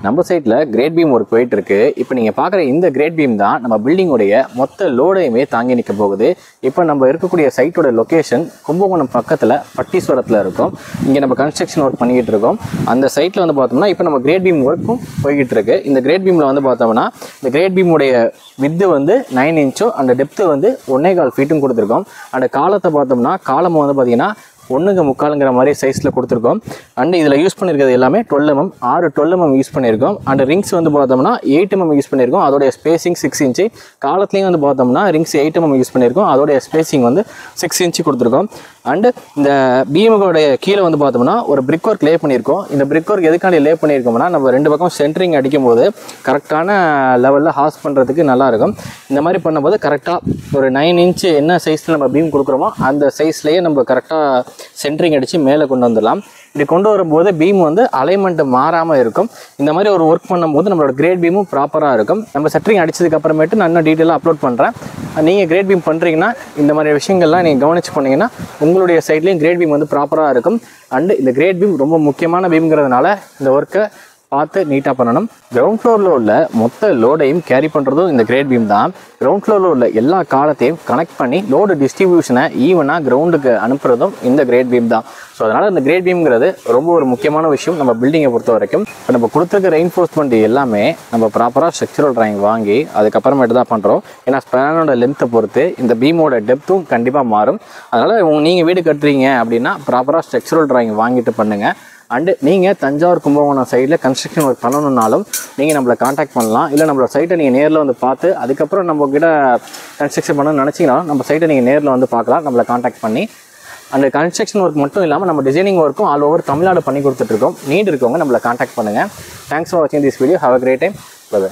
நம்ம சைட்டில் great beam work போயிட்டு இருக்கு. இப்போ நீங்கள் பார்க்குற இந்த கிரேட் பீம் தான் நம்ம பில்டிங்கோடைய மொத்த லோடையுமே தாங்கி நிற்க போகுது. இப்போ நம்ம இருக்கக்கூடிய சைட்டோட லொக்கேஷன் கும்பகோணம் பக்கத்தில் பட்டீஸ்வரத்தில் இருக்கும். இங்கே நம்ம கன்ஸ்ட்ரக்ஷன் ஒர்க் பண்ணிக்கிட்டு இருக்கோம். அந்த சைட்டில் வந்து பார்த்தோம்னா இப்போ நம்ம கிரேட் பீம் ஒர்க்கும் போய்கிட்டு இருக்கு. இந்த கிரேட் பீமில் வந்து பார்த்தோம்னா இந்த கிரேட் பீமுடைய வித்து வந்து 9 இன்ச்சும் அந்த டெப்த்து வந்து 1.25 ஃபீட்டும் கொடுத்துருக்கோம். அந்த காலத்தை பார்த்தோம்னா காலம் வந்து பார்த்தீங்கன்னா 1.75 மாதிரி சைஸில் கொடுத்துருக்கோம். அண்ட் இதில் யூஸ் பண்ணியிருக்கிறது எல்லாமே 12 mm 12 mm யூஸ் பண்ணியிருக்கோம். அண்ட் ரிங்ஸ் வந்து பார்த்தோம்னா 8 mm யூஸ் பண்ணியிருக்கோம். அதோடைய ஸ்பேசிங் 6 இன்ச்சு. காலத்துலேயும் வந்து பார்த்தோம்னா ரிங்ஸ் 8 mm யூஸ் பண்ணியிருக்கோம். அதோடைய ஸ்பேசிங் வந்து 6 இன்ச்சு கொடுத்துருக்கோம். அண்டு இந்த பீமுடைய கீழே வந்து பார்த்தோம்னா ஒரு பிரிக் ஒர்க் லே பண்ணியிருக்கோம். இந்த பிரிக் ஒர்க் எதுக்காண்டி லே பண்ணியிருக்கோம்னா நம்ம 2 பக்கம் சென்ட்ரிங் அடிக்கும்போது கரெக்டான லெவலில் ஹாஸ் பண்ணுறதுக்கு நல்லாயிருக்கும். இந்த மாதிரி பண்ணும்போது கரெக்டாக ஒரு 9 இன்ச்சு என்ன சைஸில் நம்ம பீம் கொடுக்குறோமோ அந்த சைஸ்லேயே நம்ம கரெக்டாக சென்ட்ரிங் அடித்து மேலே கொண்டு வந்துடலாம். இப்படி கொண்டு வரும்போது பீம் வந்து அலைன்மெண்ட் மாறாமல் இருக்கும். இந்த மாதிரி ஒரு ஒர்க் பண்ணும்போது நம்மளோட கிரேட் பீமும் ப்ராப்பராக இருக்கும். நம்ம சென்ட்ரிங் அடித்ததுக்கு அப்புறமேட்டு நான் இன்னும் டீட்டெயிலாக அப்லோட் பண்ணுறேன். நீங்கள் கிரேட் பீம் பண்ணுறீங்கன்னா இந்த மாதிரி விஷயங்கள்லாம் நீங்கள் கவனிச்சு பண்ணிங்கன்னா உங்களுடைய சைட்லேயும் கிரேட் பீம் வந்து ப்ராப்பராக இருக்கும். அண்டு இந்த கிரேட் பீம் ரொம்ப முக்கியமான பீம்ங்கிறதுனால இந்த ஒர்க்கை பார்த்து நீட்டாக பண்ணணும். கிரவுண்ட் ஃப்ளோரில் உள்ள மொத்த லோடையும் கேரி பண்ணுறதும் இந்த கிரேட் பீம் தான். கிரவுண்ட் ஃப்ளோரில் உள்ள எல்லா காலத்தையும் கனெக்ட் பண்ணி லோடு டிஸ்ட்ரிபியூஷனை ஈவனாக கிரவுண்டுக்கு அனுப்புறதும் இந்த கிரேட் பீம் தான். ஸோ அதனால் இந்த கிரேட் பீம்ங்கிறது ரொம்ப ஒரு முக்கியமான விஷயம் நம்ம பில்டிங்கை பொறுத்த வரைக்கும். இப்போ நம்ம கொடுத்துருக்க ரெயின்ஃபோர்ஸ்மெண்ட் எல்லாமே நம்ம ப்ராப்பராக ஸ்ட்ரக்சரல் ட்ராயிங் வாங்கி அதுக்கப்புறமேட்டு தான் பண்ணுறோம். ஏன்னா ஸ்பேனோட லென்த்தை பொறுத்து இந்த பீமோட டெப்த்தும் கண்டிப்பாக மாறும். அதனால் நீங்கள் வீடு கட்டுறீங்க அப்படின்னா ப்ராப்பராக ஸ்ட்ரக்சரல் ட்ராயிங் வாங்கிட்டு பண்ணுங்கள். அண்டு நீங்கள் தஞ்சாவூர் கும்பகோணம் சைடில் கன்ஸ்ட்ரக்ஷன் ஒர்க் பண்ணணுன்னாலும் நீங்கள் நம்மளை காண்டாக்ட் பண்ணலாம். இல்லை நம்மளோட சைட்டை நீங்கள் நேரில் வந்து பார்த்து அதுக்கப்புறம் நம்மக்கிட்ட கன்ஸ்ட்ரக்ஷன் பண்ணணும்னு நினச்சிங்கனாலும் நம்ம சைட்டை நீங்கள் நேரில் வந்து பார்க்கலாம் நம்மளை காண்டாக்ட் பண்ணி. அந்த கன்ஸ்ட்ரக்ஷன் ஒர்க் மட்டும் இல்லாமல் நம்ம டிசைனிங் ஒர்க்கும் ஆல் ஓவர் தமிழ்நாடு பண்ணி கொடுத்துட்ருக்கோம். நீட் இருக்கவங்க நம்மளை காண்டாக்ட் பண்ணுங்கள். தேங்க்ஸ் ஃபார் வாட்சிங் this video. Have a great time. By.